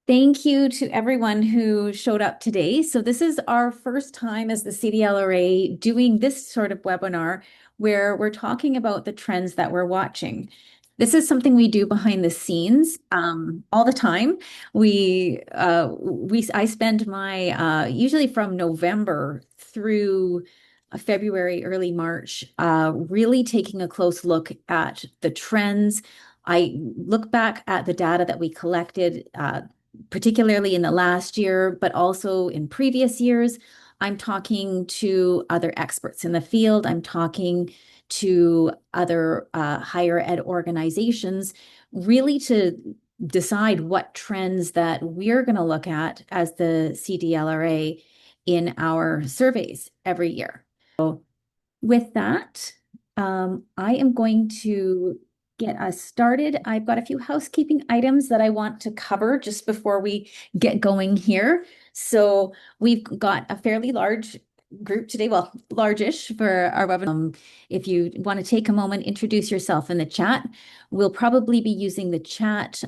Thank you to everyone who showed up today. So this is our first time as the CDLRA doing this sort of webinar where we're talking about the trends that we're watching. This is something we do behind the scenes all the time. I spend my usually from November through February, early March, really taking a close look at the trends. I look back at the data that we collected, particularly in the last year, but also in previous years. I'm talking to other experts in the field. I'm talking to other higher ed organizations, really to decide what trends that we're going to look at as the CDLRA in our surveys every year. So with that, I am going to get us started. I've got a few housekeeping items that I want to cover just before we get going here. So we've got a fairly large group today, well, large-ish for our webinar. If you want to take a moment, introduce yourself in the chat. We'll probably be using the chat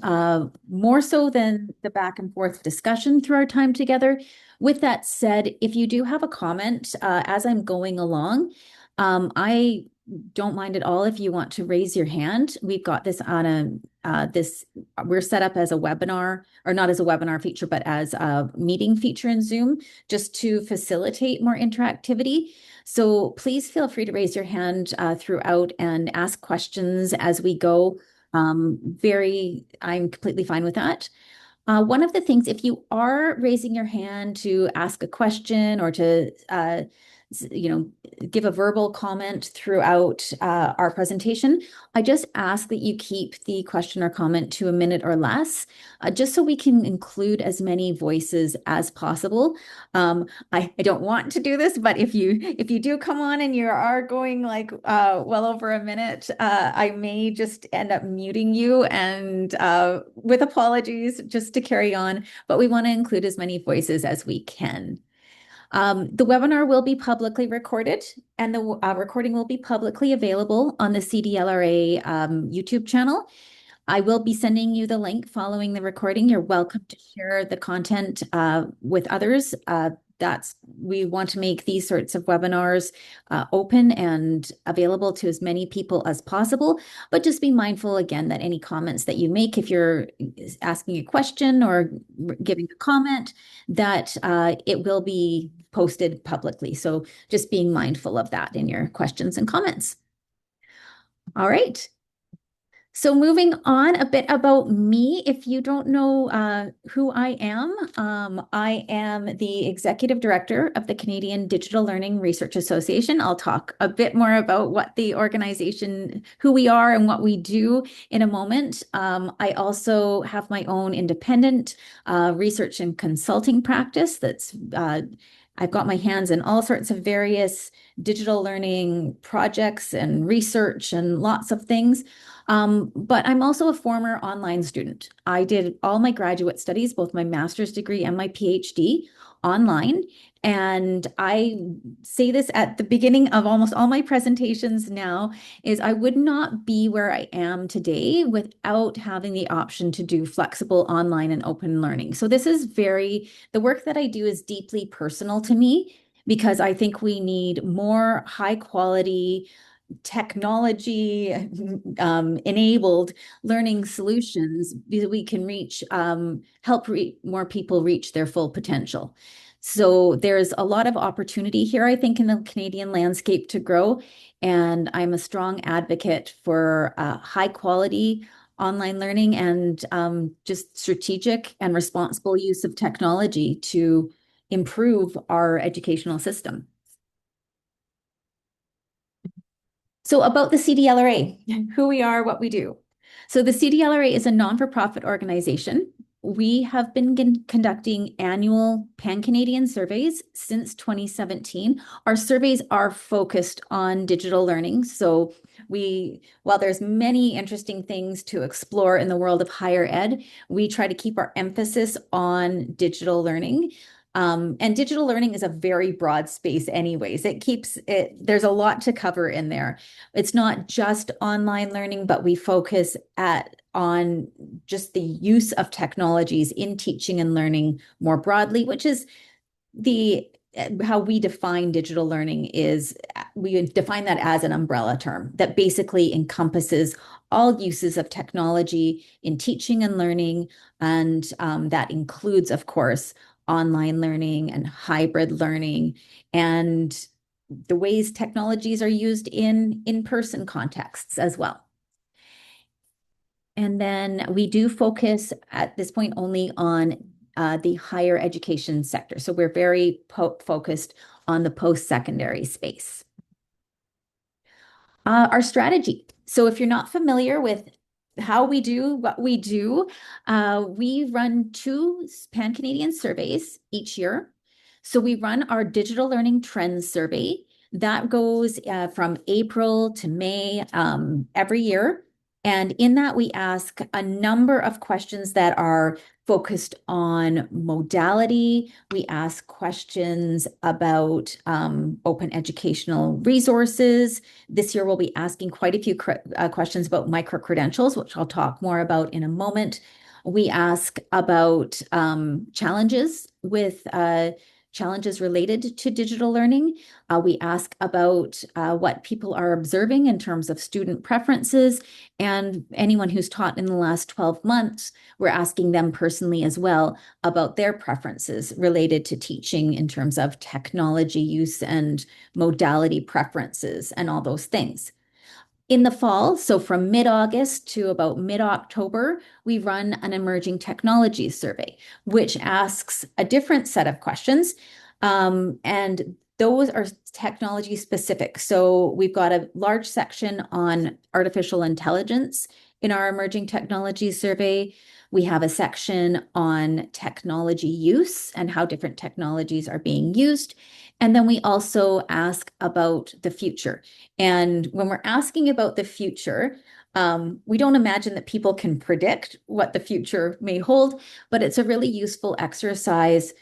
more so than the back and forth discussion through our time together. With that said, if you do have a comment as I'm going along, I don't mind at all if you want to raise your hand. We've got this on we're set up as a webinar, or not as a webinar feature, but as a meeting feature in Zoom, just to facilitate more interactivity. So please feel free to raise your hand throughout and ask questions as we go. I'm completely fine with that. One of the things, if you are raising your hand to ask a question or to give a verbal comment throughout our presentation, I just ask that you keep the question or comment to a minute or less, just so we can include as many voices as possible. I don't want to do this, but if you do come on and you are going like well over a minute, I may just end up muting you, and with apologies, just to carry on, but we want to include as many voices as we can. The webinar will be publicly recorded, and the recording will be publicly available on the CDLRA YouTube channel. I will be sending you the link following the recording. You're welcome to share the content with others. We want to make these sorts of webinars open and available to as many people as possible, but just be mindful again that any comments that you make, if you're asking a question or giving a comment, that it will be posted publicly. So just being mindful of that in your questions and comments. All right. So moving on, a bit about me. If you don't know who I am the Executive Director of the Canadian Digital Learning Research Association. I'll talk a bit more about what the organization, who we are and what we do in a moment. I also have my own independent research and consulting practice I've got my hands in all sorts of various digital learning projects and research and lots of things. But I'm also a former online student. I did all my graduate studies, both my master's degree and my PhD, online. And I say this at the beginning of almost all my presentations now, is I would not be where I am today without having the option to do flexible online and open learning. So the work that I do is deeply personal to me, because I think we need more high quality technology enabled learning solutions, because we can help more people reach their full potential. So there's a lot of opportunity here, I think, in the Canadian landscape to grow. And I'm a strong advocate for high quality online learning and just strategic and responsible use of technology to improve our educational system. So about the CDLRA, who we are, what we do. So the CDLRA is a non-for-profit organization. We have been conducting annual pan-Canadian surveys since 2017. Our surveys are focused on digital learning. So while there's many interesting things to explore in the world of higher ed, we try to keep our emphasis on digital learning. And digital learning is a very broad space anyways. There's a lot to cover in there. It's not just online learning, but we focus on just the use of technologies in teaching and learning more broadly, which is the how we define digital learning is we define that as an umbrella term that basically encompasses all uses of technology in teaching and learning. And that includes, of course, online learning and hybrid learning and the ways technologies are used in in-person contexts as well. And then we do focus at this point only on the higher education sector. So we're very focused on the post-secondary space. Our strategy. So if you're not familiar with how we do what we do, we run two pan-Canadian surveys each year. So we run our digital learning trends survey. That goes from April to May every year. And in that, we ask a number of questions that are focused on modality. We ask questions about open educational resources. This year, we'll be asking quite a few questions about micro-credentials, which I'll talk more about in a moment. We ask about challenges related to digital learning. We ask about what people are observing in terms of student preferences, and anyone who's taught in the last 12 months, we're asking them personally as well about their preferences related to teaching in terms of technology use and modality preferences and all those things. In the fall, so from mid-August to about mid-October, we run an emerging technologies survey, which asks a different set of questions. And those are technology specific. So we've got a large section on artificial intelligence in our emerging technologies survey. We have a section on technology use and how different technologies are being used. And then we also ask about the future. And when we're asking about the future, we don't imagine that people can predict what the future may hold, but it's a really useful exercise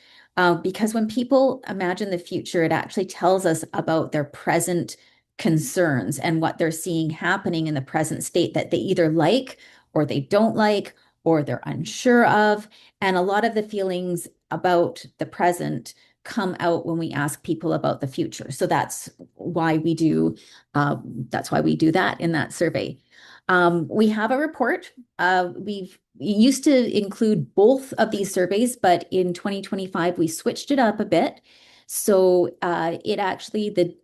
because when people imagine the future, it actually tells us about their present concerns and what they're seeing happening in the present state that they either like or they don't like or they're unsure of. And a lot of the feelings about the present come out when we ask people about the future. So that's why we do that in that survey. We have a report. We've used to include both of these surveys, but in 2025 we switched it up a bit. So the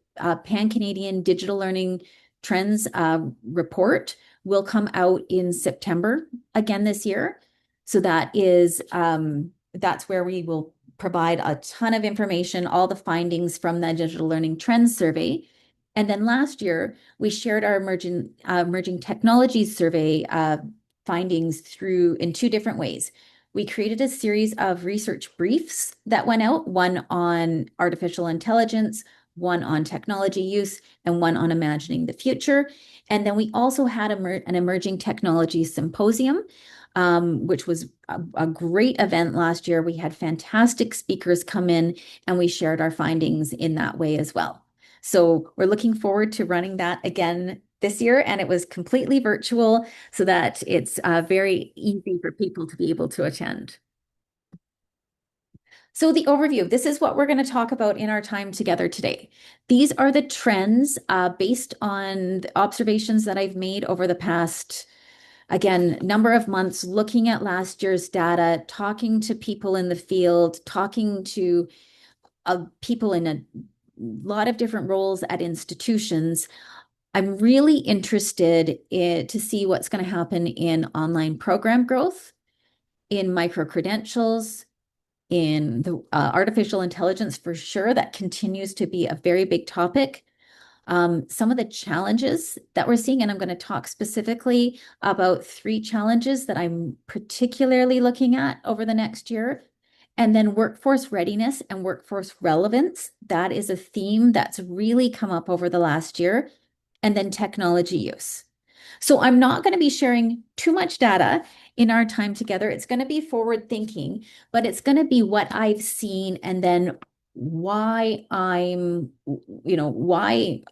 Pan-Canadian Digital Learning Trends report will come out in September again this year. So that's where we will provide a ton of information, all the findings from the Digital Learning Trends survey. And then last year, we shared our emerging technologies survey findings in two different ways. We created a series of research briefs that went out, one on artificial intelligence, one on technology use, and one on imagining the future. And then we also had an emerging technology symposium, which was a great event last year. We had fantastic speakers come in and we shared our findings in that way as well. So we're looking forward to running that again this year, and it was completely virtual so that it's very easy for people to be able to attend. So the overview, this is what we're going to talk about in our time together today. These are the trends based on the observations that I've made over the past, again, number of months, looking at last year's data, talking to people in the field, talking to people in a lot of different roles at institutions. I'm really interested to see what's going to happen in online program growth, in micro-credentials, in the artificial intelligence for sure. That continues to be a very big topic. Some of the challenges that we're seeing, and I'm going to talk specifically about 3 challenges that I'm particularly looking at over the next year. And then workforce readiness and workforce relevance. That is a theme that's really come up over the last year. And then technology use. So I'm not going to be sharing too much data in our time together. It's going to be forward thinking, but it's going to be what I've seen and then why why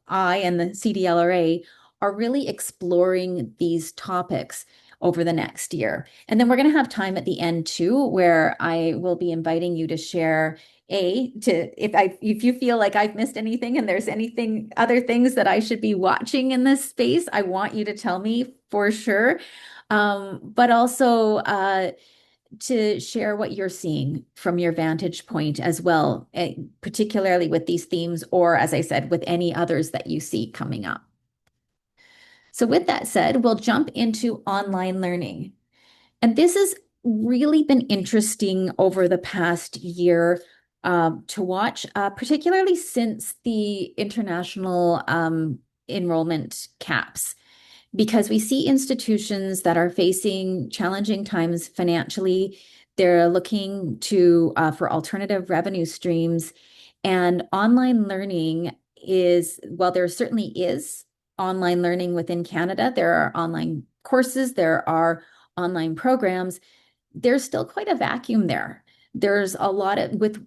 I and the CDLRA are really exploring these topics over the next year. And then we're going to have time at the end too, where I will be inviting you to share if you feel like I've missed anything and there's anything other things that I should be watching in this space, I want you to tell me for sure. But also to share what you're seeing from your vantage point as well, particularly with these themes, or as I said, with any others that you see coming up. So with that said, we'll jump into online learning. And this has really been interesting over the past year to watch, particularly since the international enrollment caps, because we see institutions that are facing challenging times financially. They're looking to for alternative revenue streams, and online learning is, well, there certainly is online learning within Canada. There are online courses, there are online programs. There's still quite a vacuum there. There's a lot of, with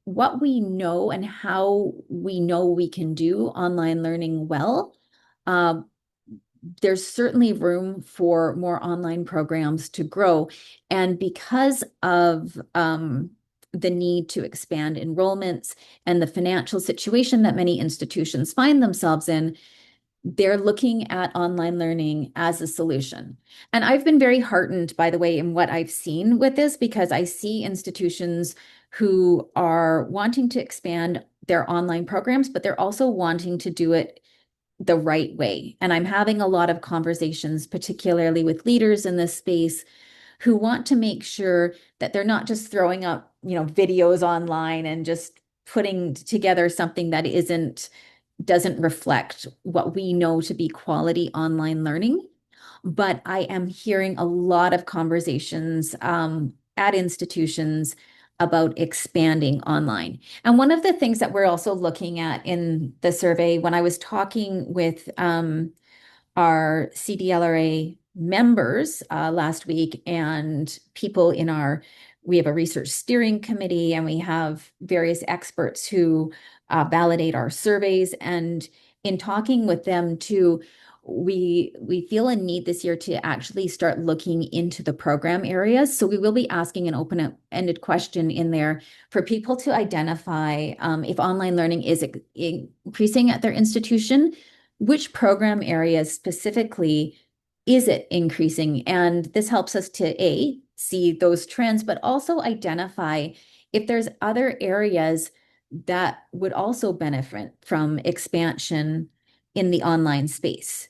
what we know and how we know we can do online learning well. Uh, there's certainly room for more online programs to grow. And because of the need to expand enrollments and the financial situation that many institutions find themselves in, they're looking at online learning as a solution. And I've been very heartened, by the way, in what I've seen with this, because I see institutions who are wanting to expand their online programs, but they're also wanting to do it the right way. And I'm having a lot of conversations, particularly with leaders in this space, who want to make sure that they're not just throwing up, videos online and just putting together something that doesn't reflect what we know to be quality online learning. But I am hearing a lot of conversations at institutions about expanding online. And one of the things that we're also looking at in the survey, when I was talking with our CDLRA members last week and people we have a research steering committee and we have various experts who validate our surveys. And in talking with them too, we feel a need this year to actually start looking into the program areas. So we will be asking an open-ended question in there for people to identify if online learning is increasing at their institution, which program areas specifically is it increasing? And this helps us to see those trends, but also identify if there's other areas that would also benefit from expansion in the online space.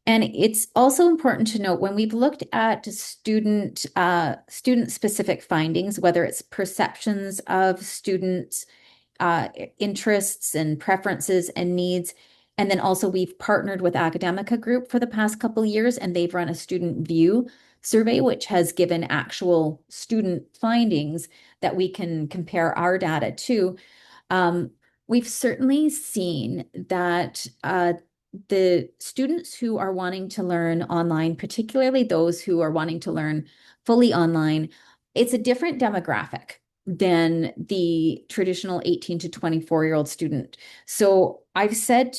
And it's also important to note when we've looked at student-specific findings, whether it's perceptions of students' interests and preferences and needs, and then also we've partnered with Academica Group for the past couple of years, and they've run a student view survey, which has given actual student findings that we can compare our data to. We've certainly seen that the students who are wanting to learn online, particularly those who are wanting to learn fully online, it's a different demographic than the traditional 18 to 24-year-old student. So I've said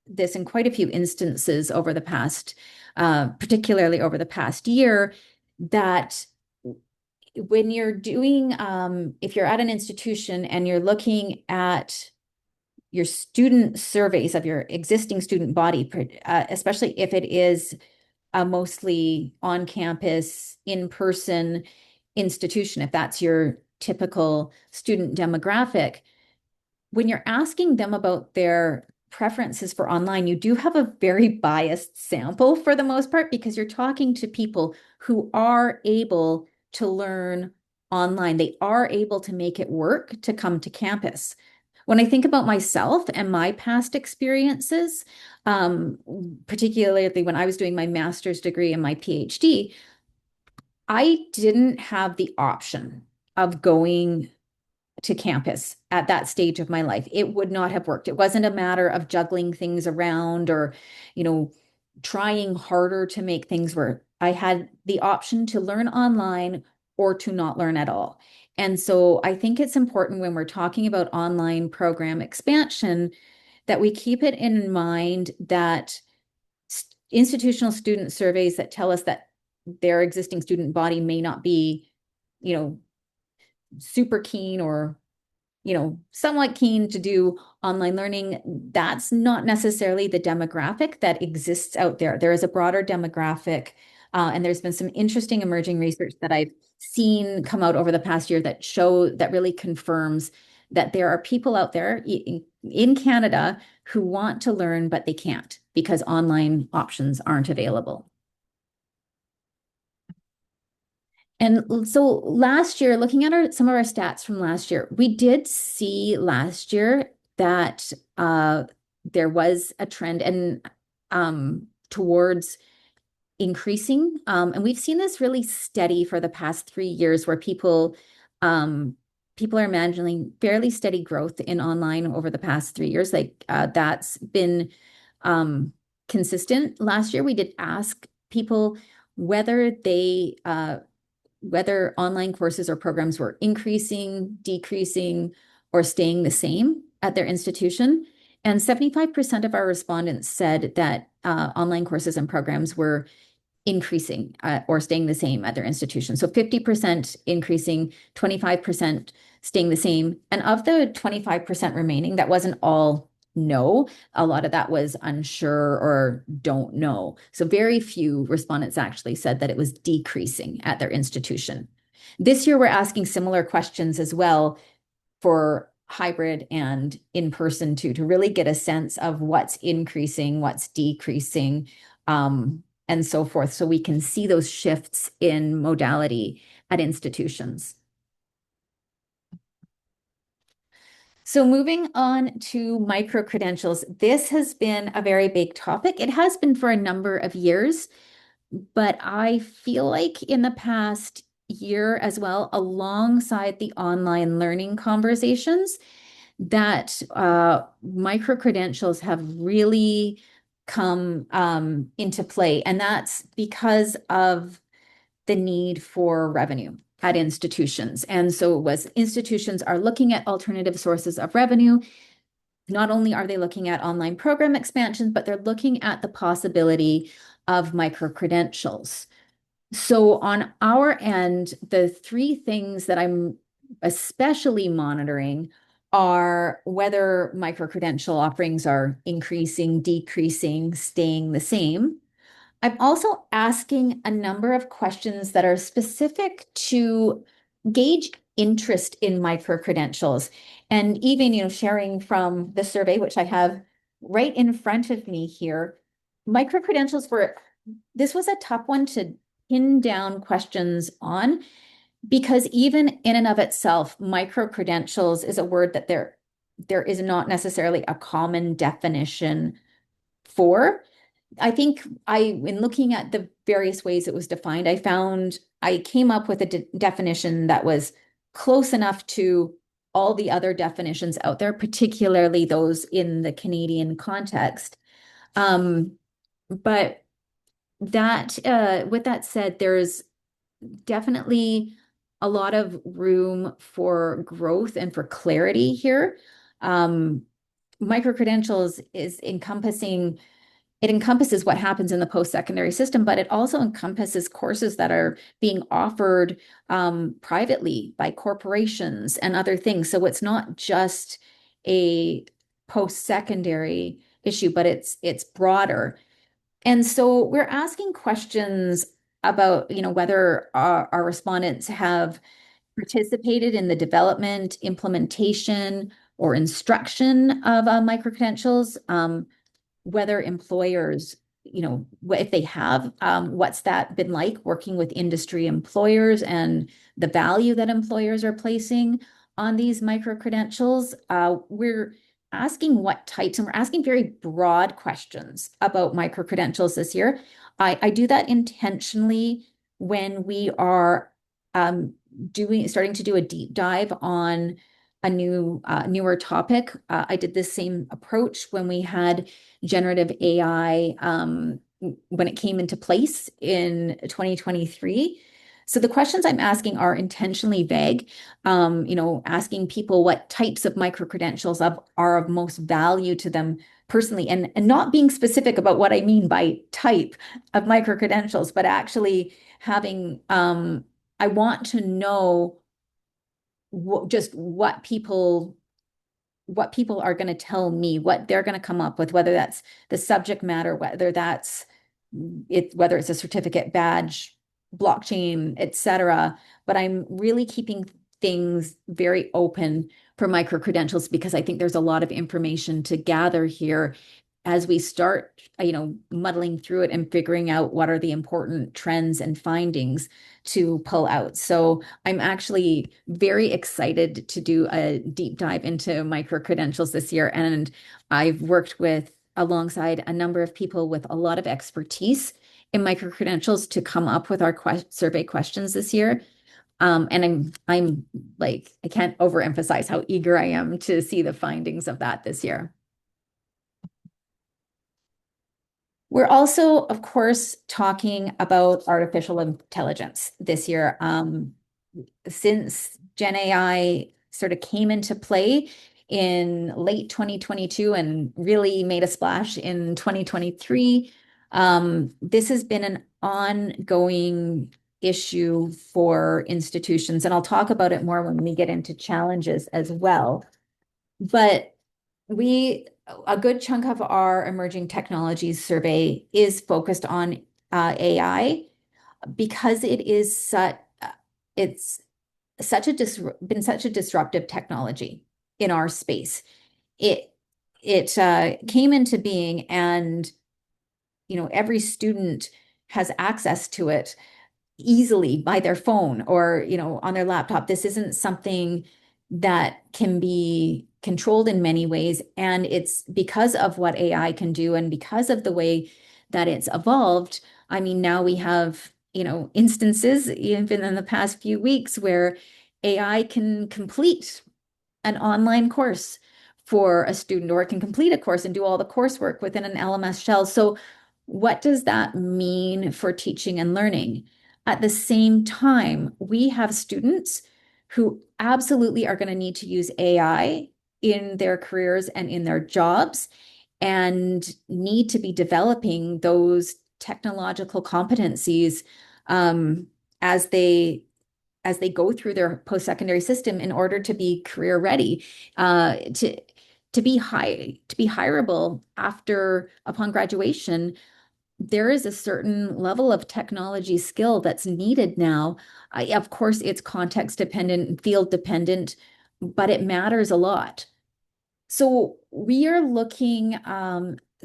this in quite a few instances over the past, particularly over the past year, that when you're doing, if you're at an institution and you're looking at your student surveys of your existing student body, especially if it is a mostly on-campus, in-person institution, if that's your typical student demographic, when you're asking them about their preferences for online, you do have a very biased sample for the most part, because you're talking to people who are able to learn online. They are able to make it work to come to campus. When I think about myself and my past experiences, particularly when I was doing my master's degree and my PhD, I didn't have the option of going to campus at that stage of my life. It would not have worked. It wasn't a matter of juggling things around or, trying harder to make things work. I had the option to learn online or to not learn at all. And so I think it's important when we're talking about online program expansion that we keep it in mind that institutional student surveys that tell us that their existing student body may not be, you know, super keen or somewhat keen to do online learning, that's not necessarily the demographic that exists out there. There is a broader demographic, and there's been some interesting emerging research that I've seen come out over the past year that really confirms that there are people out there in Canada who want to learn, but they can't because online options aren't available. And so last year, looking at some of our stats from last year, we did see last year that there was a trend and towards increasing. And we've seen this really steady for the past 3 years where people are imagining fairly steady growth in online over the past 3 years. Like that's been consistent. Last year, we did ask people whether whether online courses or programs were increasing, decreasing, or staying the same at their institution. And 75% of our respondents said that online courses and programs were increasing or staying the same at their institution. So 50% increasing, 25% staying the same. And of the 25% remaining, that wasn't all no. A lot of that was unsure or don't know. So very few respondents actually said that it was decreasing at their institution. This year, we're asking similar questions as well for hybrid and in person too, to really get a sense of what's increasing, what's decreasing, and so forth, so we can see those shifts in modality at institutions. So moving on to micro-credentials, this has been a very big topic. It has been for a number of years, but I feel like in the past year as well, alongside the online learning conversations, that micro-credentials have really come into play. And that's because of the need for revenue at institutions. And so as institutions are looking at alternative sources of revenue, not only are they looking at online program expansions, but they're looking at the possibility of micro-credentials. So on our end, the three things that I'm especially monitoring are whether micro-credential offerings are increasing, decreasing, staying the same. I'm also asking a number of questions that are specific to gauge interest in micro-credentials. And even, sharing from the survey, which I have right in front of me here, micro-credentials this was a tough one to pin down questions on because even in and of itself, micro-credentials is a word that there is not necessarily a common definition for. I think in looking at the various ways it was defined, I came up with a definition that was close enough to all the other definitions out there, particularly those in the Canadian context. But with that said, there's definitely a lot of room for growth and for clarity here. Micro-credentials it encompasses what happens in the post-secondary system, but it also encompasses courses that are being offered privately by corporations and other things. So it's not just a post-secondary issue, but it's broader. And so we're asking questions about, whether our respondents have participated in the development, implementation, or instruction of micro-credentials. Whether employers, if they have, what's that been like working with industry employers and the value that employers are placing on these micro-credentials. We're asking what types, and we're asking very broad questions about micro-credentials this year. I do that intentionally when we are starting to do a deep dive on a newer topic. I did this same approach when we had generative AI when it came into place in 2023. So the questions I'm asking are intentionally vague, asking people what types of micro-credentials are of most value to them personally, and not being specific about what I mean by type of micro-credentials, but actually having, I want to know just what people are going to tell me, what they're going to come up with, whether that's the subject matter, whether it's a certificate, badge, blockchain, etc. But I'm really keeping things very open for micro credentials because I think there's a lot of information to gather here as we start, muddling through it and figuring out what are the important trends and findings to pull out. So I'm actually very excited to do a deep dive into micro credentials this year. And I've worked alongside a number of people with a lot of expertise in micro credentials to come up with our survey questions this year. And I'm like, I can't overemphasize how eager I am to see the findings of that this year. We're also, of course, talking about artificial intelligence this year. Since Gen AI sort of came into play in late 2022 and really made a splash in 2023, this has been an ongoing issue for institutions. And I'll talk about it more when we get into challenges as well. But a good chunk of our emerging technologies survey is focused on AI because it's been such a disruptive technology in our space. It came into being, and every student has access to it easily by their phone or on their laptop. This isn't something that can be controlled in many ways, and it's because of what AI can do and because of the way that it's evolved. I mean, now we have instances even in the past few weeks where AI can complete an online course for a student, or it can complete a course and do all the coursework within an LMS shell. So what does that mean for teaching and learning? At the same time, we have students who absolutely are going to need to use AI in their careers and in their jobs and need to be developing those technological competencies as they go through their post-secondary system in order to be career ready, to be hireable upon graduation. There is a certain level of technology skill that's needed now. Of course, it's context dependent and field dependent, but it matters a lot. So we are looking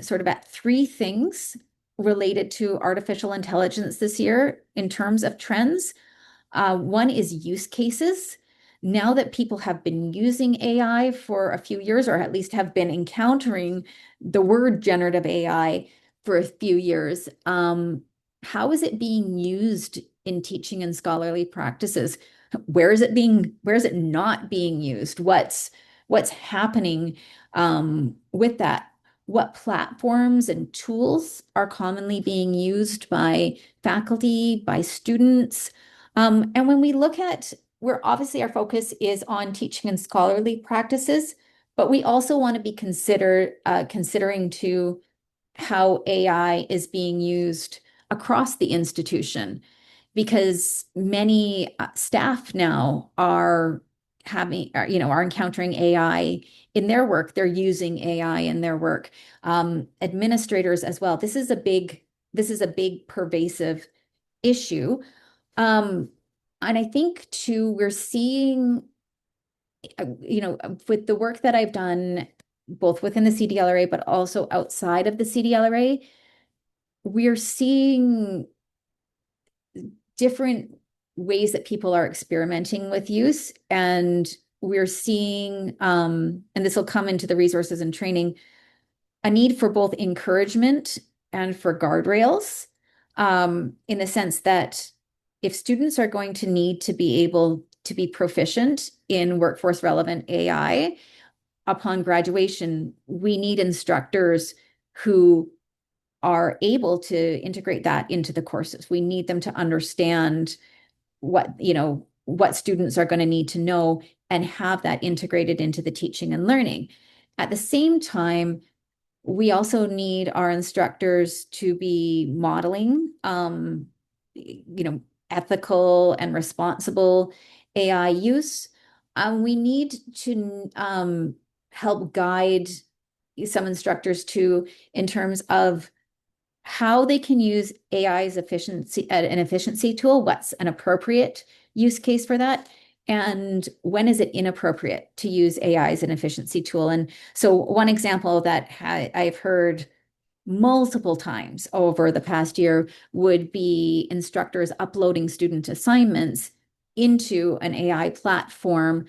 sort of at three things related to artificial intelligence this year in terms of trends. One is use cases. Now that people have been using AI for a few years, or at least have been encountering the word generative AI for a few years, how is it being used in teaching and scholarly practices? Where is it not being used? What's happening with that? What platforms and tools are commonly being used by faculty, by students? And when we look where obviously our focus is on teaching and scholarly practices, but we also want to be considering too how AI is being used across the institution, because many staff now are encountering AI in their work. They're using AI in their work. Administrators as well. This is a big pervasive issue. And I think too, we're seeing, with the work that I've done, both within the CDLRA, but also outside of the CDLRA, we're seeing different ways that people are experimenting with use. And we're seeing, and this will come into the resources and training, a need for both encouragement and for guardrails, in the sense that if students are going to need to be able to be proficient in workforce relevant AI upon graduation, we need instructors who are able to integrate that into the courses. We need them to understand what students are going to need to know and have that integrated into the teaching and learning. At the same time, we also need our instructors to be modeling, ethical and responsible AI use. We need to help guide some instructors too in terms of how they can use AI as an efficiency tool, what's an appropriate use case for that, and when is it inappropriate to use AI as an efficiency tool. And so one example that I've heard multiple times over the past year would be instructors uploading student assignments into an AI platform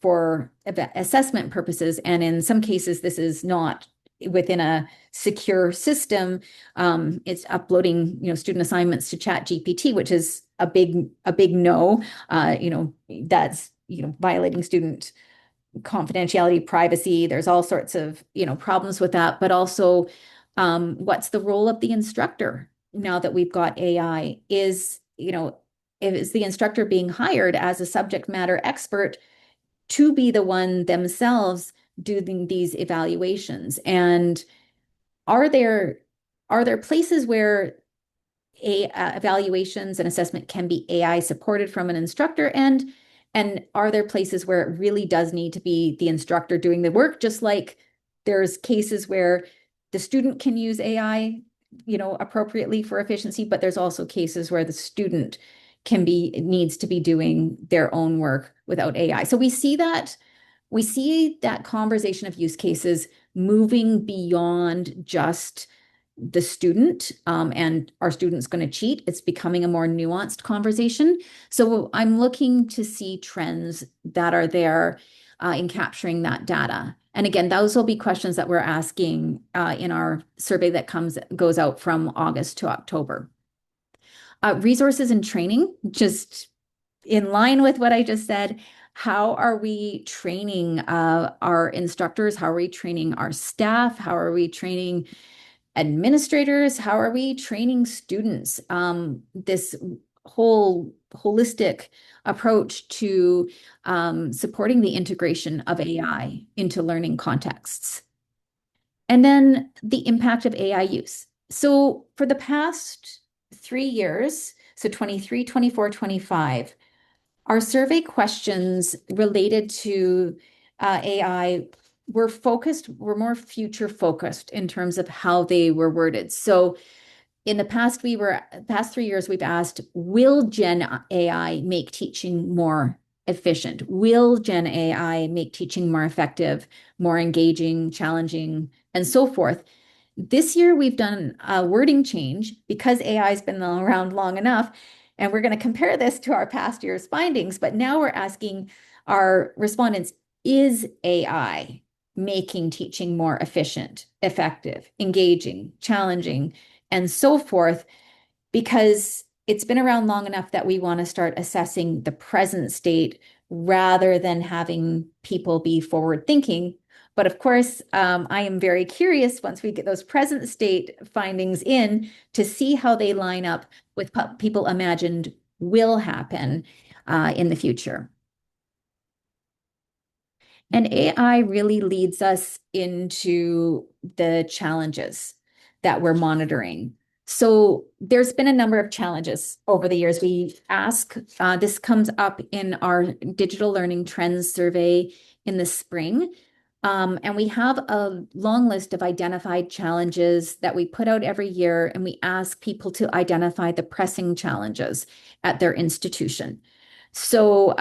for assessment purposes. And in some cases, this is not within a secure system. It's uploading, student assignments to ChatGPT, which is a big no. That's violating student confidentiality, privacy. There's all sorts of, problems with that, but also what's the role of the instructor now that we've got AI? Is the instructor being hired as a subject matter expert to be the one themselves doing these evaluations? And are there places where evaluations and assessment can be AI supported from an instructor, and are there places where it really does need to be the instructor doing the work, just like there's cases where the student can use AI, appropriately for efficiency, but there's also cases where the student needs to be doing their own work without AI. So we see that conversation of use cases moving beyond just the student, and are students going to cheat? It's becoming a more nuanced conversation. So I'm looking to see trends that are there in capturing that data. And again, those will be questions that we're asking in our survey that goes out from August to October. Resources and training, just in line with what I just said. How are we training our instructors? How are we training our staff? How are we training administrators? How are we training students? This whole holistic approach to supporting the integration of AI into learning contexts. And then the impact of AI use. So for the past 3 years, so 23, 24, 25, our survey questions related to AI were more future focused in terms of how they were worded. So in the past 3 years, we've asked, will Gen AI make teaching more efficient? Will Gen AI make teaching more effective, more engaging, challenging, and so forth? This year, we've done a wording change because AI has been around long enough, and we're going to compare this to our past year's findings. But now we're asking our respondents, is AI making teaching more efficient, effective, engaging, challenging, and so forth? Because it's been around long enough that we want to start assessing the present state rather than having people be forward thinking. But of course, I am very curious once we get those present state findings in to see how they line up with what people imagined will happen in the future. And AI really leads us into the challenges that we're monitoring. So there's been a number of challenges over the years. This comes up in our digital learning trends survey in the spring. And we have a long list of identified challenges that we put out every year, and we ask people to identify the pressing challenges at their institution. So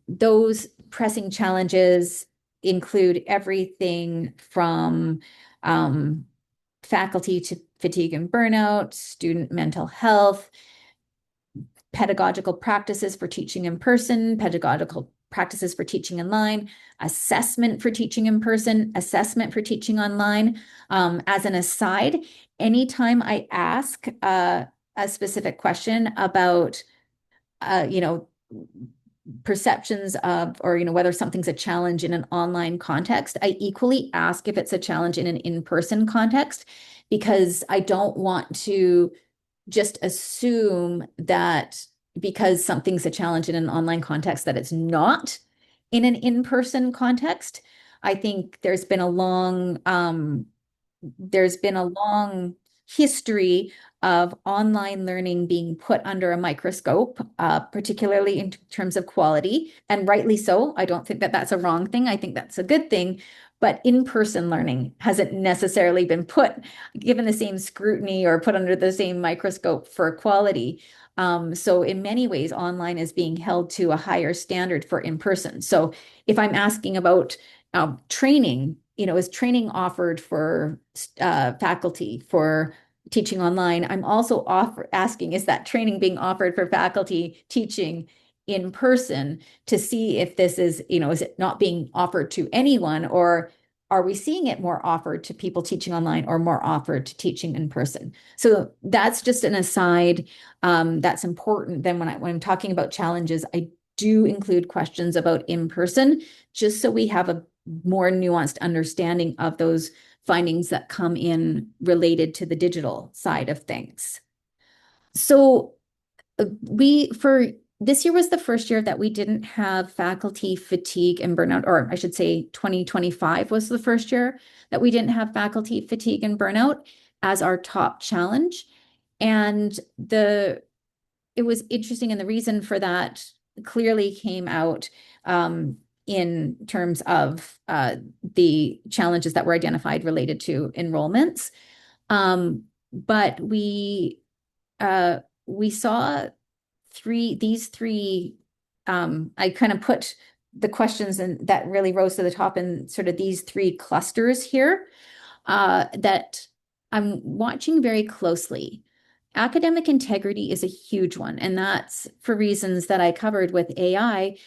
those pressing challenges include everything from faculty to fatigue and burnout, student mental health, pedagogical practices for teaching in person, pedagogical practices for teaching online, assessment for teaching in person, assessment for teaching online. As an aside, anytime I ask a specific question about, perceptions of, or, whether something's a challenge in an online context, I equally ask if it's a challenge in an in-person context, because I don't want to just assume that because something's a challenge in an online context that it's not in an in-person context. I think there's been a long history of online learning being put under a microscope, particularly in terms of quality, and rightly so. I don't think that that's a wrong thing. I think that's a good thing. But in-person learning hasn't necessarily been given the same scrutiny or put under the same microscope for quality. So in many ways, online is being held to a higher standard for in-person. So if I'm asking about training, is training offered for faculty for teaching online? I'm also asking, is that training being offered for faculty teaching in person to see if this is it not being offered to anyone, or are we seeing it more offered to people teaching online or more offered to teaching in person? So that's just an aside that's important. Then when I'm talking about challenges, I do include questions about in person, just so we have a more nuanced understanding of those findings that come in related to the digital side of things. So we for this year was the first year that we didn't have faculty fatigue and burnout, or I should say 2025 was the first year that we didn't have faculty fatigue and burnout as our top challenge. And it was interesting, and the reason for that clearly came out in terms of the challenges that were identified related to enrollments. But we saw these three. I kind of put the questions that really rose to the top in sort of these three clusters here that I'm watching very closely. Academic integrity is a huge one, and that's for reasons that I covered with AI.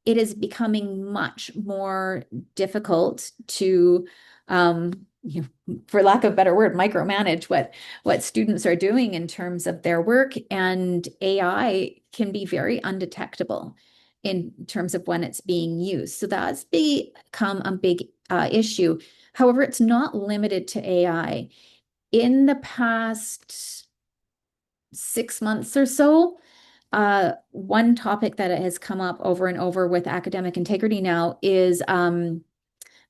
It is becoming much more difficult to, for lack of a better word, micromanage what students are doing in terms of their work, and AI can be very undetectable in terms of when it's being used. So that's become a big issue. However, it's not limited to AI. In the past 6 months or so, one topic that has come up over and over with academic integrity now is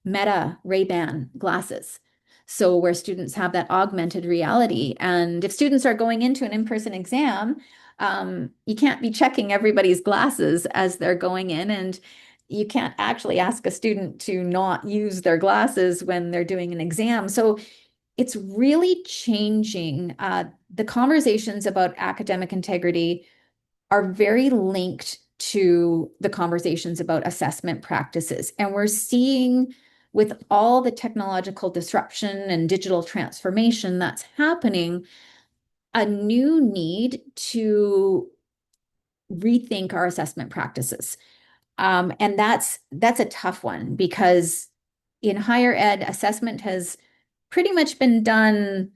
Meta Ray-Ban glasses. So where students have that augmented reality. And if students are going into an in-person exam, you can't be checking everybody's glasses as they're going in, and you can't actually ask a student to not use their glasses when they're doing an exam. So it's really changing. The conversations about academic integrity are very linked to the conversations about assessment practices. And we're seeing, with all the technological disruption and digital transformation that's happening, a new need to rethink our assessment practices. And that's a tough one, because in higher ed, assessment has pretty much been done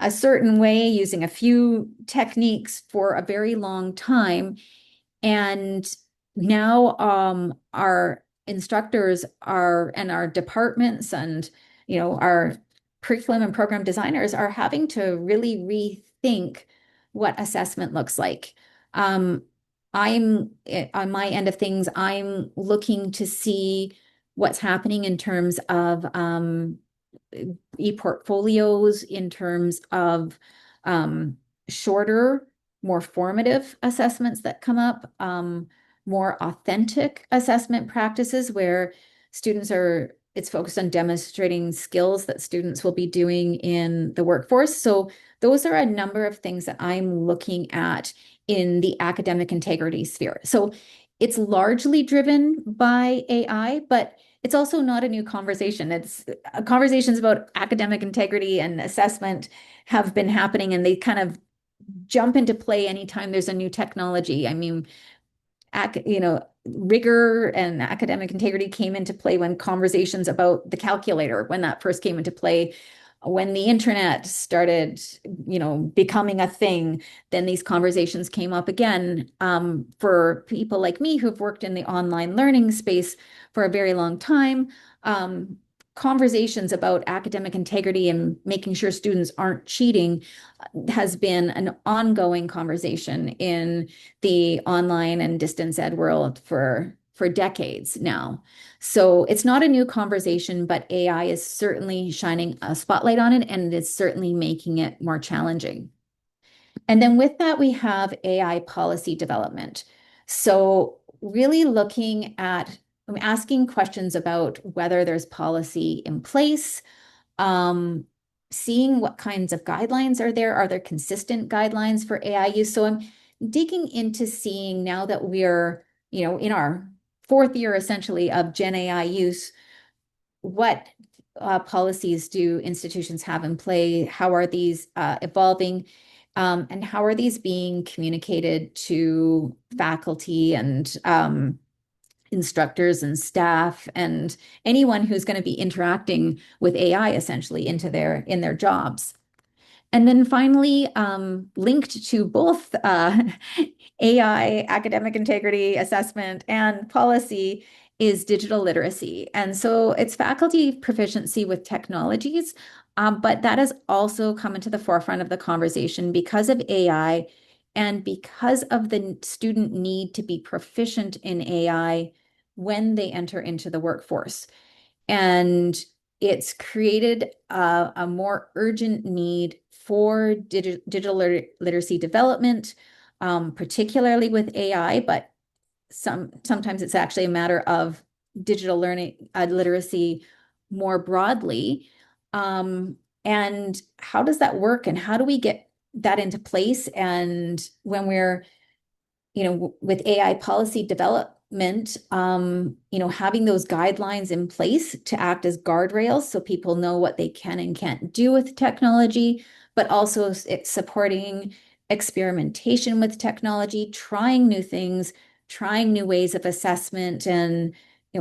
a certain way using a few techniques for a very long time. And now our instructors and our departments and our curriculum and program designers are having to really rethink what assessment looks like. I'm on my end of things, I'm looking to see what's happening in terms of e-portfolios, in terms of shorter, more formative assessments that come up, more authentic assessment practices where it's focused on demonstrating skills that students will be doing in the workforce. So those are a number of things that I'm looking at in the academic integrity sphere. So it's largely driven by AI, but it's also not a new conversation. It's conversations about academic integrity and assessment have been happening, and they kind of jump into play anytime there's a new technology. I mean, rigor and academic integrity came into play when conversations about the calculator, when that first came into play, when the internet started, becoming a thing, then these conversations came up again. For people like me who've worked in the online learning space for a very long time, conversations about academic integrity and making sure students aren't cheating has been an ongoing conversation in the online and distance ed world for decades now. So it's not a new conversation, but AI is certainly shining a spotlight on it, and it's certainly making it more challenging. And then with that, we have AI policy development. So really looking at asking questions about whether there's policy in place, um, seeing what kinds of guidelines are there. Are there consistent guidelines for AI use? So I'm digging into seeing now that we're, in our fourth year essentially of Gen AI use, what policies do institutions have in play? How are these evolving? And how are these being communicated to faculty and instructors and staff and anyone who's going to be interacting with AI essentially in their jobs? And then finally, linked to both AI, academic integrity assessment, and policy is digital literacy. And so it's faculty proficiency with technologies, but that has also come into the forefront of the conversation because of AI and because of the student need to be proficient in AI when they enter into the workforce. And it's created a more urgent need for digital literacy development, particularly with AI, but sometimes it's actually a matter of digital learning literacy more broadly. And how does that work, and how do we get that into place? And when we're with AI policy development, having those guidelines in place to act as guardrails so people know what they can and can't do with technology, but also it's supporting experimentation with technology, trying new things, trying new ways of assessment, and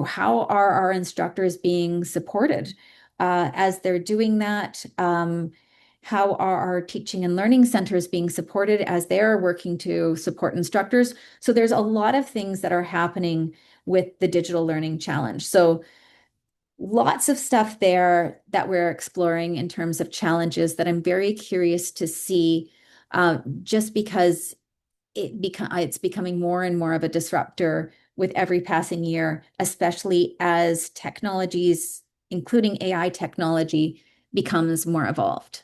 how are our instructors being supported as they're doing that? How are our teaching and learning centers being supported as they're working to support instructors? So there's a lot of things that are happening with the digital learning challenge. So lots of stuff there that we're exploring in terms of challenges that I'm very curious to see, just because it's becoming more and more of a disruptor with every passing year, especially as technologies, including AI technology, becomes more evolved.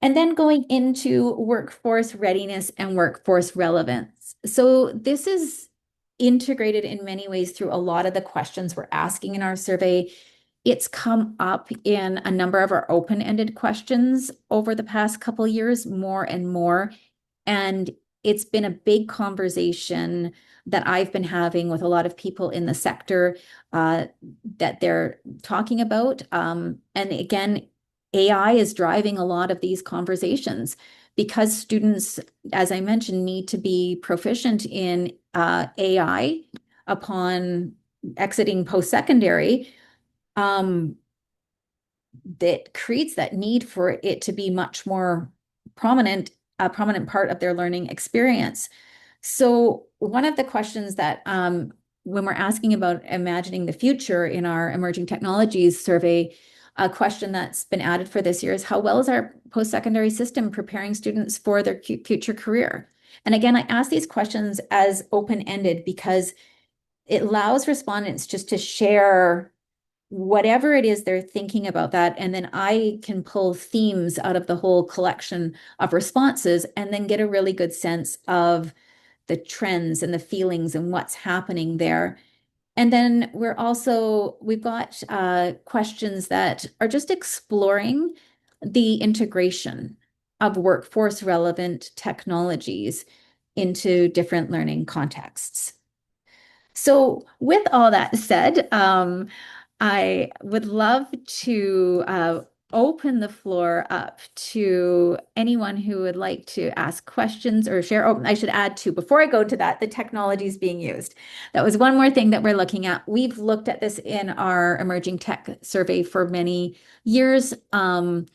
And then going into workforce readiness and workforce relevance. So this is integrated in many ways through a lot of the questions we're asking in our survey. It's come up in a number of our open-ended questions over the past couple of years, more and more. And it's been a big conversation that I've been having with a lot of people in the sector that they're talking about. And again, AI is driving a lot of these conversations because students, as I mentioned, need to be proficient in AI upon exiting post-secondary. That creates that need for it to be much more prominent, a prominent part of their learning experience. So one of the questions that when we're asking about imagining the future in our emerging technologies survey, a question that's been added for this year is how well is our post-secondary system preparing students for their future career? And again, I ask these questions as open-ended because it allows respondents just to share whatever it is they're thinking about that. And then I can pull themes out of the whole collection of responses and then get a really good sense of the trends and the feelings and what's happening there. And then we've got questions that are just exploring the integration of workforce relevant technologies into different learning contexts. So with all that said, I would love to open the floor up to anyone who would like to ask questions or share. Oh, I should add too, before I go to that, the technologies being used. That was one more thing that we're looking at. We've looked at this in our emerging tech survey for many years. We've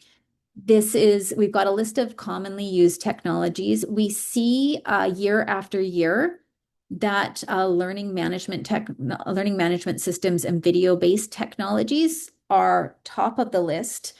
got a list of commonly used technologies. We see year after year that learning management systems and video-based technologies are top of the list.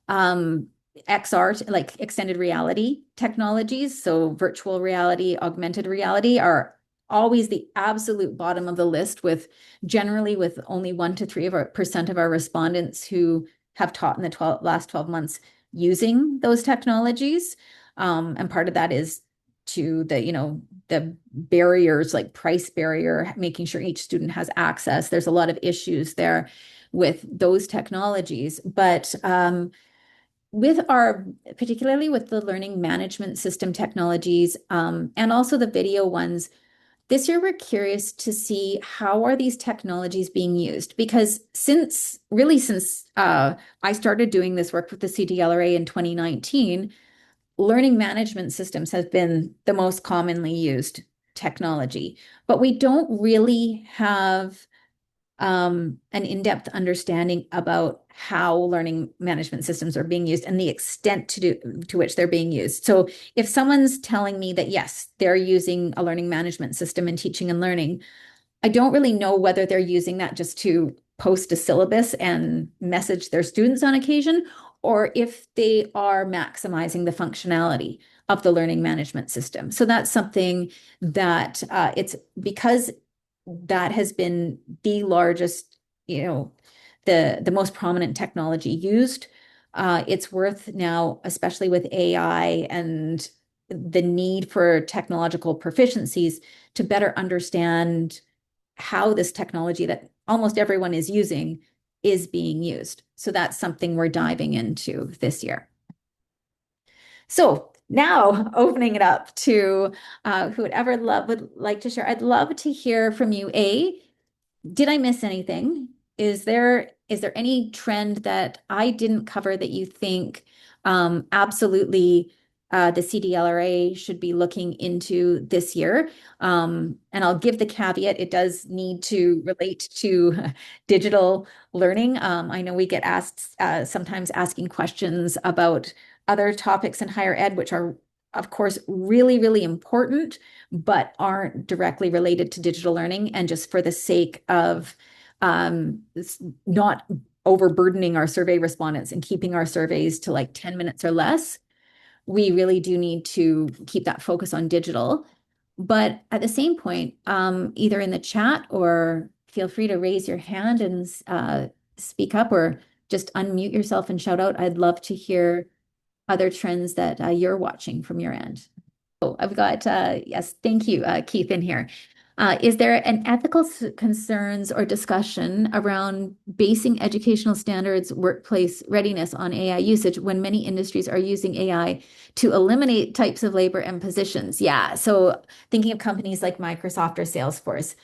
Um, XR, like extended reality technologies, so virtual reality, augmented reality are always the absolute bottom of the list, with generally with only 1 to 3% of our respondents who have taught in the last 12 months using those technologies. And part of that is to the barriers, like price barrier, making sure each student has access. There's a lot of issues there with those technologies, but particularly with the learning management system technologies, and also the video ones, this year we're curious to see how are these technologies being used, because since I started doing this work with the CDLRA in 2019, learning management systems has been the most commonly used technology, but we don't really have an in-depth understanding about how learning management systems are being used and the extent to which they're being used. So if someone's telling me that, yes, they're using a learning management system in teaching and learning, I don't really know whether they're using that just to post a syllabus and message their students on occasion, or if they are maximizing the functionality of the learning management system. So that's something that it's because that has been the largest, the most prominent technology used. It's worth now, especially with AI and the need for technological proficiencies, to better understand how this technology that almost everyone is using is being used. So that's something we're diving into this year. So now opening it up to whoever would like to share. I'd love to hear from you. Did I miss anything? Is there any trend that I didn't cover that you think absolutely the CDLRA should be looking into this year? And I'll give the caveat, it does need to relate to digital learning. I know we get asked sometimes asking questions about other topics in higher ed, which are, of course, really, really important, but aren't directly related to digital learning. And just for the sake of not overburdening our survey respondents and keeping our surveys to like 10 minutes or less, we really do need to keep that focus on digital. But at the same point, either in the chat or feel free to raise your hand and speak up, or just unmute yourself and shout out. I'd love to hear other trends that you're watching from your end. Oh, I've got, yes, thank you, Keith, in here. Is there an ethical concerns or discussion around basing educational standards, workplace readiness on AI usage when many industries are using AI to eliminate types of labor and positions? Yeah, so thinking of companies like Microsoft or Salesforce,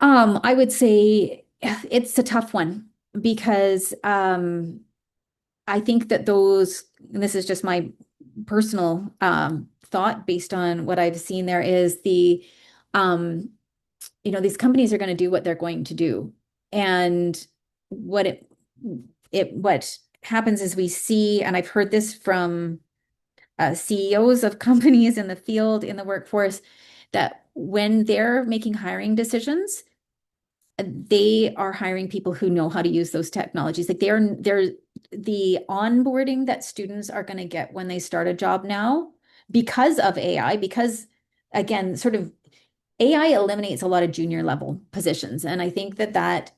I would say it's a tough one because I think that and this is just my personal thought based on what I've seen there, is um, these companies are going to do what they're going to do. And what happens is we see, and I've heard this from CEOs of companies in the field, in the workforce, that when they're making hiring decisions, they are hiring people who know how to use those technologies. Like they're the onboarding that students are going to get when they start a job now because of AI, because again, sort of AI eliminates a lot of junior level positions. And I think that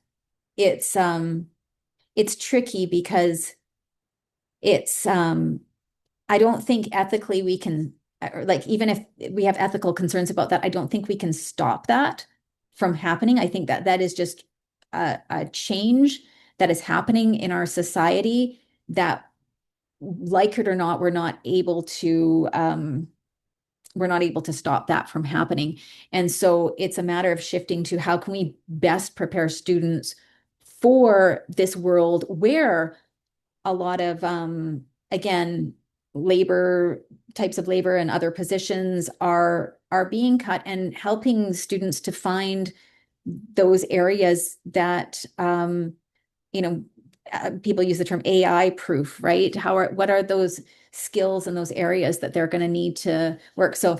it's tricky because it's I don't think ethically we can, or like, even if we have ethical concerns about that, I don't think we can stop that from happening. I think that is just a change that is happening in our society that, like it or not, we're not able to stop that from happening. And so it's a matter of shifting to how can we best prepare students for this world where a lot of, again, types of labor and other positions are being cut, and helping students to find those areas that, people use the term AI proof, right? What are those skills and those areas that they're going to need to work? So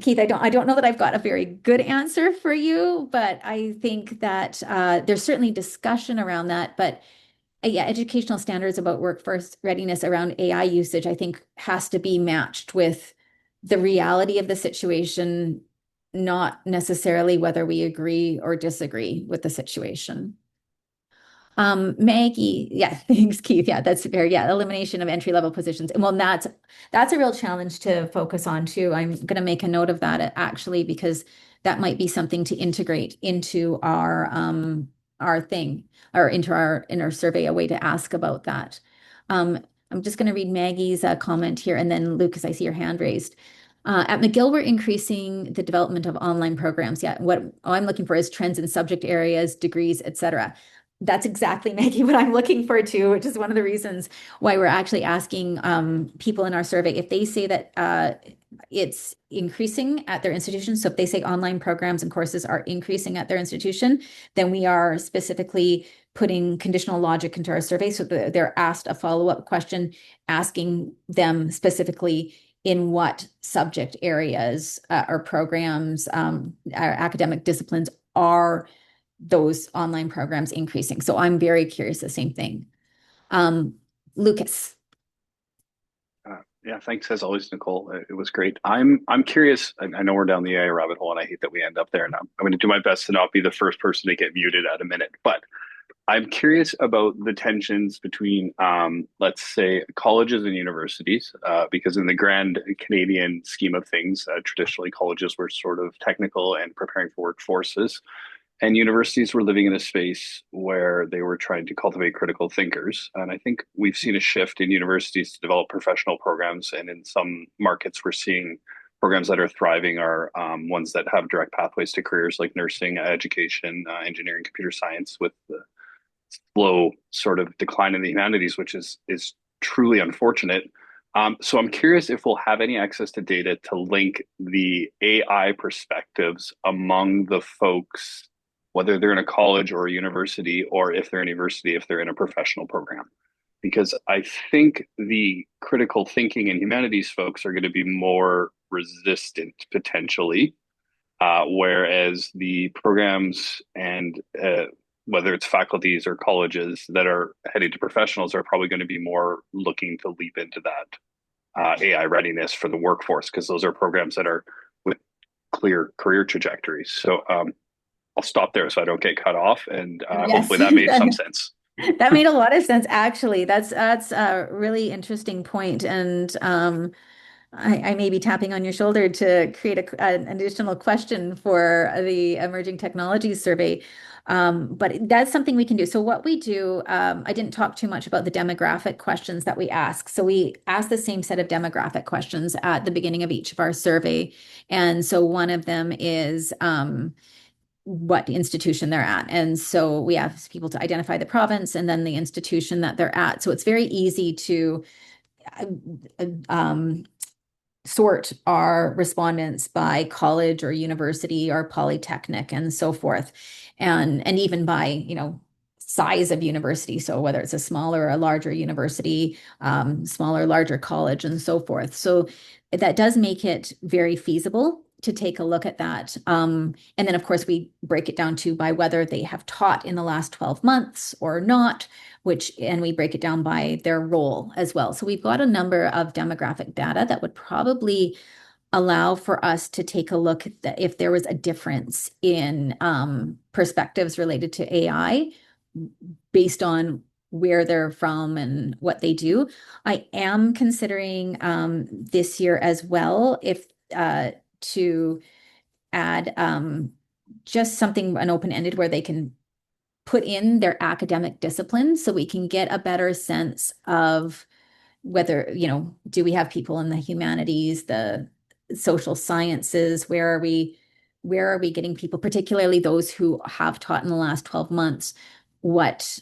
Keith, I don't know that I've got a very good answer for you, but I think that there's certainly discussion around that. But yeah, educational standards about workforce readiness around AI usage, I think, has to be matched with the reality of the situation, not necessarily whether we agree or disagree with the situation. Maggie, yeah, thanks, Keith. Yeah, that's fair. Yeah, elimination of entry-level positions. And well, that's a real challenge to focus on too. I'm going to make a note of that actually, because that might be something to integrate into our thing or into our in our survey, a way to ask about that. Um, I'm just going to read Maggie's comment here, and then Lucas, I see your hand raised. At McGill, we're increasing the development of online programs. Yeah, what I'm looking for is trends in subject areas, degrees, etc. That's exactly, Maggie, what I'm looking for too, which is one of the reasons why we're actually asking people in our survey if they say that it's increasing at their institution. So if they say online programs and courses are increasing at their institution, then we are specifically putting conditional logic into our survey. So they're asked a follow-up question asking them specifically in what subject areas or programs, our academic disciplines are those online programs increasing. So I'm very curious, the same thing. Lucas. Yeah, thanks as always, Nicole. It was great. I'm curious. I know we're down the AI rabbit hole, and I hate that we end up there. And I'm going to do my best to not be the first person to get muted at a minute. But I'm curious about the tensions between, let's say, colleges and universities, because in the grand Canadian scheme of things, traditionally colleges were sort of technical and preparing for workforces. And universities were living in a space where they were trying to cultivate critical thinkers. And I think we've seen a shift in universities to develop professional programs. And in some markets, we're seeing programs that are thriving are ones that have direct pathways to careers like nursing, education, engineering, computer science, with the slow sort of decline in the humanities, which is truly unfortunate. So I'm curious if we'll have any access to data to link the AI perspectives among the folks, whether they're in a college or a university, or if they're in a university, if they're in a professional program. Because I think the critical thinking and humanities folks are going to be more resistant potentially, whereas the programs and whether it's faculties or colleges that are heading to professionals are probably going to be more looking to leap into that AI readiness for the workforce, because those are programs that are with clear career trajectories. So I'll stop there so I don't get cut off, and Yes, hopefully that made some sense. that made a lot of sense, actually. That's a really interesting point. And I may be tapping on your shoulder to create an additional question for the Emerging Technologies Survey. But that's something we can do. So what we do, I didn't talk too much about the demographic questions that we ask. So we ask the same set of demographic questions at the beginning of each of our survey. And so one of them is what institution they're at. And so we ask people to identify the province and then the institution that they're at. So it's very easy to um, sort our respondents by college or university or polytechnic and so forth, and even by size of university, so whether it's a smaller or a larger university, smaller larger college and so forth. So that does make it very feasible to take a look at that, and then of course we break it down to by whether they have taught in the last 12 months or not, and we break it down by their role as well. So we've got a number of demographic data that would probably allow for us to take a look at if there was a difference in perspectives related to AI based on where they're from and what they do. I am considering this year as well if to add just something, an open-ended, where they can put in their academic discipline so we can get a better sense of whether, do we have people in the humanities, the social sciences, where are we getting people, particularly those who have taught in the last 12 months, what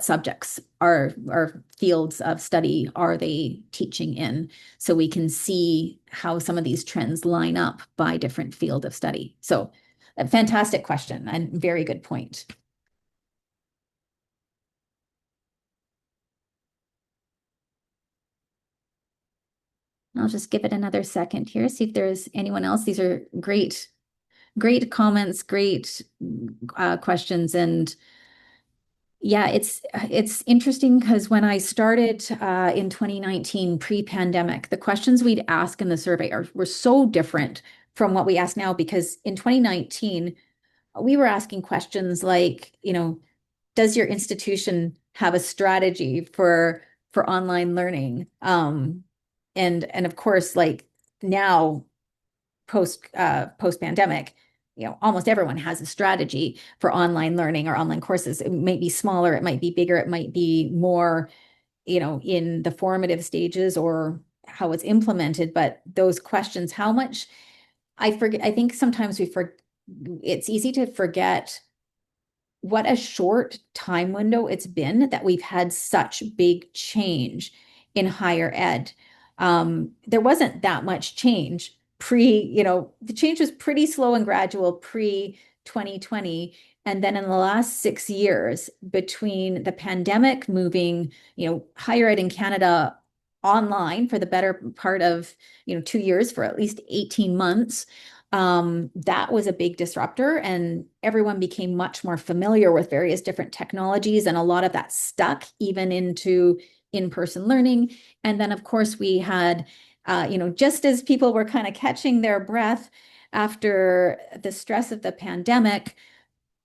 subjects or fields of study are they teaching in, so we can see how some of these trends line up by different field of study. So a fantastic question and very good point. I'll just give it another second here, see if there's anyone else. These are great comments, great questions. And yeah, it's interesting because when I started in 2019, pre-pandemic, the questions we'd ask in the survey were so different from what we ask now. Because in 2019, we were asking questions like, does your institution have a strategy for online learning? And of course, like now, post pandemic, almost everyone has a strategy for online learning or online courses. It might be smaller, it might be bigger, it might be more, in the formative stages or how it's implemented. But those questions, how much I forget, I think sometimes it's easy to forget what a short time window it's been that we've had such big change in higher ed. There wasn't that much change the change was pretty slow and gradual pre 2020. And then in the last 6 years, between the pandemic moving, higher ed in Canada online for the better part of, 2 years, for at least 18 months, that was a big disruptor, and everyone became much more familiar with various different technologies, and a lot of that stuck even into in-person learning. And then, of course, we had, just as people were kind of catching their breath after the stress of the pandemic,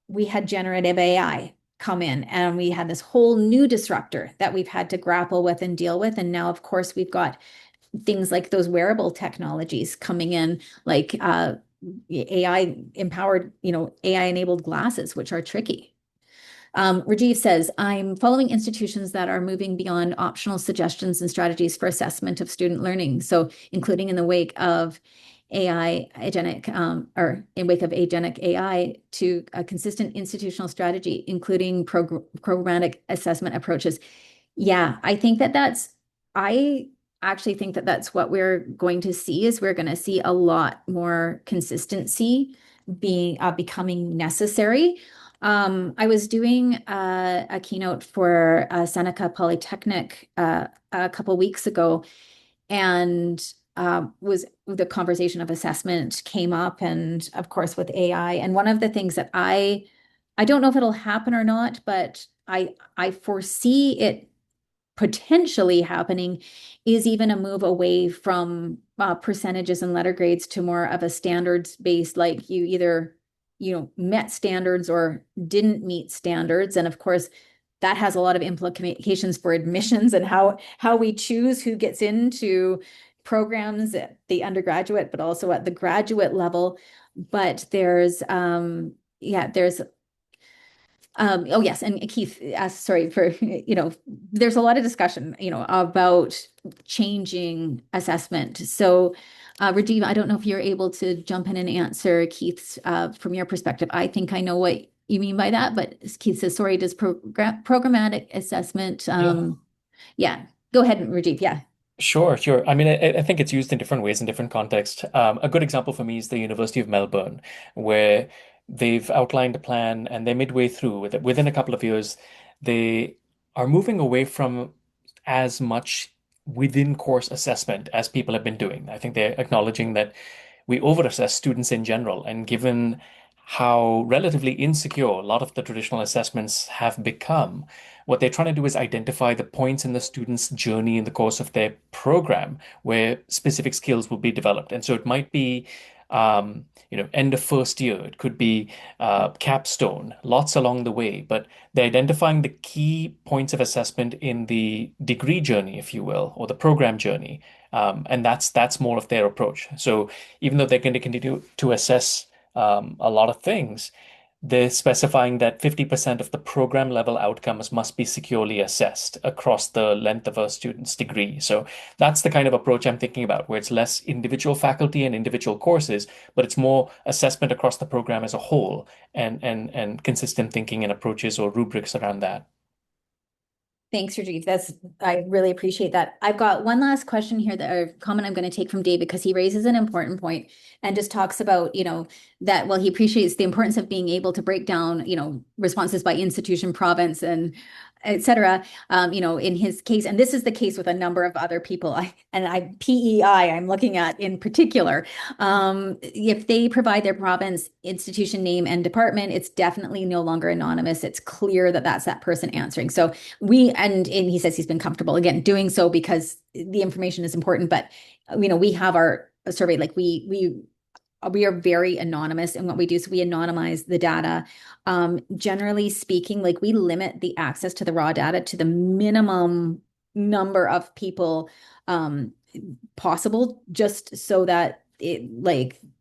we had generative AI come in, and we had this whole new disruptor that we've had to grapple with and deal with. And now, of course, we've got things like those wearable technologies coming in, like AI empowered, AI enabled glasses, which are tricky. Rajiv says, I'm following institutions that are moving beyond optional suggestions and strategies for assessment of student learning. So, including in the wake of or in wake of agentic AI, to a consistent institutional strategy, including programmatic assessment approaches. Yeah, I actually think that that's what we're going to see. Is we're going to see a lot more consistency becoming necessary. I was doing a keynote for Seneca Polytechnic a couple weeks ago, and was the conversation of assessment came up, and of course with AI. And one of the things that I don't know if it'll happen or not, but I foresee it potentially happening, is even a move away from percentages and letter grades to more of a standards based, like you either met standards or didn't meet standards. And of course, that has a lot of implications for admissions and how we choose who gets into programs at the undergraduate, but also at the graduate level. But there's oh yes, and Keith asked, sorry for, there's a lot of discussion, about changing assessment. So, Rajiv, I don't know if you're able to jump in and answer Keith's from your perspective. I think I know what you mean by that, but Keith says, sorry, does programmatic assessment? Yeah. Yeah, go ahead, Rajiv. Yeah. Sure, sure. I mean, I think it's used in different ways in different contexts. A good example for me is the University of Melbourne, where they've outlined a plan and they're midway through with it. Within a couple of years, they are moving away from as much within course assessment as people have been doing. I think they're acknowledging that we overassess students in general, and given how relatively insecure a lot of the traditional assessments have become, what they're trying to do is identify the points in the student's journey in the course of their program where specific skills will be developed. And so it might be, end of first year, it could be capstone, lots along the way, but they're identifying the key points of assessment in the degree journey, if you will, or the program journey. And that's more of their approach. So even though they're going to continue to assess a lot of things, they're specifying that 50% of the program level outcomes must be securely assessed across the length of a student's degree. So that's the kind of approach I'm thinking about, where it's less individual faculty and individual courses, but it's more assessment across the program as a whole, and consistent thinking and approaches or rubrics around that. Thanks, Rajiv. I really appreciate that. I've got one last question here, that or comment I'm going to take from Dave, because he raises an important point and just talks about, that, well, he appreciates the importance of being able to break down, responses by institution, province, and et cetera, in his case, and this is the case with a number of other people, PEI, I'm looking at in particular, if they provide their province, institution name and department, it's definitely no longer anonymous. It's clear that that's that person answering. So and he says he's been comfortable again doing so because the information is important, but we have our survey, like we are very anonymous in what we do. So we anonymize the data. Generally speaking, like we limit the access to the raw data to the minimum number of people possible, just so that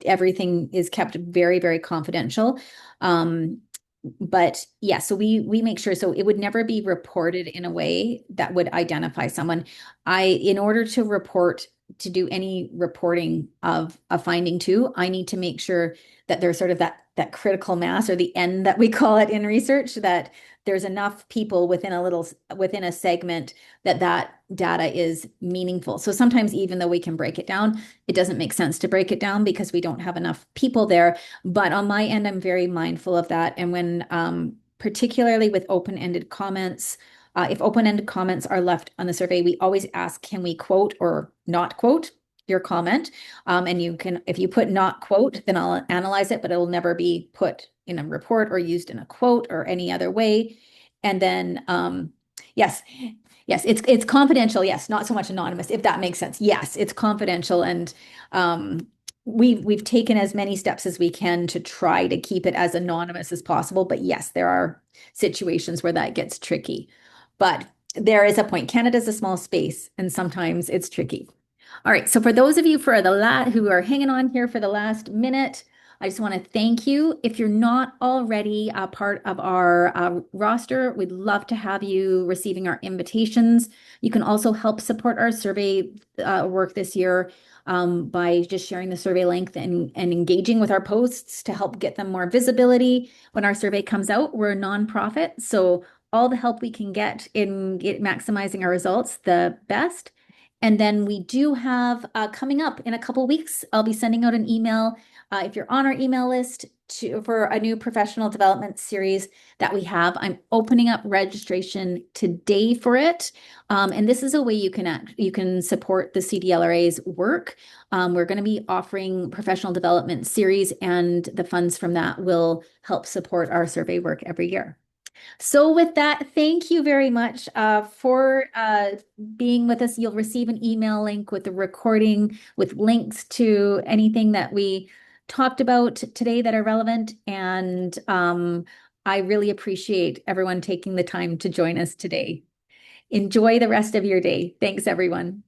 everything is kept very, very confidential. But yeah, so we make sure, so it would never be reported in a way that would identify someone. In order to do any reporting of a finding too, I need to make sure that there's sort of that critical mass, or the N that we call it in research, that there's enough people within a segment that data is meaningful. So sometimes, even though we can break it down, it doesn't make sense to break it down because we don't have enough people there. But on my end, I'm very mindful of that. And when particularly with open-ended comments, if open-ended comments are left on the survey, we always ask, can we quote or not quote your comment? And if you put not quote, then I'll analyze it, but it will never be put in a report or used in a quote or any other way. And then, yes, it's confidential. Yes, not so much anonymous, if that makes sense. Yes, it's confidential, and we've taken as many steps as we can to try to keep it as anonymous as possible. But yes, there are situations where that gets tricky. But there is a point. Canada's a small space, and sometimes it's tricky. All right. So for those of you who are hanging on here for the last minute, I just want to thank you. If you're not already a part of our roster, we'd love to have you receiving our invitations. You can also help support our survey work this year by just sharing the survey link and engaging with our posts to help get them more visibility. When our survey comes out, we're a nonprofit, so all the help we can get in maximizing our results, the best. And then we do have coming up in a couple weeks, I'll be sending out an email if you're on our email list for a new professional development series that we have. I'm opening up registration today for it. And this is a way you can support the CDLRA's work. We're going to be offering professional development series, and the funds from that will help support our survey work every year. So with that, thank you very much for being with us. You'll receive an email link with the recording, with links to anything that we talked about today that are relevant. And I really appreciate everyone taking the time to join us today. Enjoy the rest of your day. Thanks, everyone.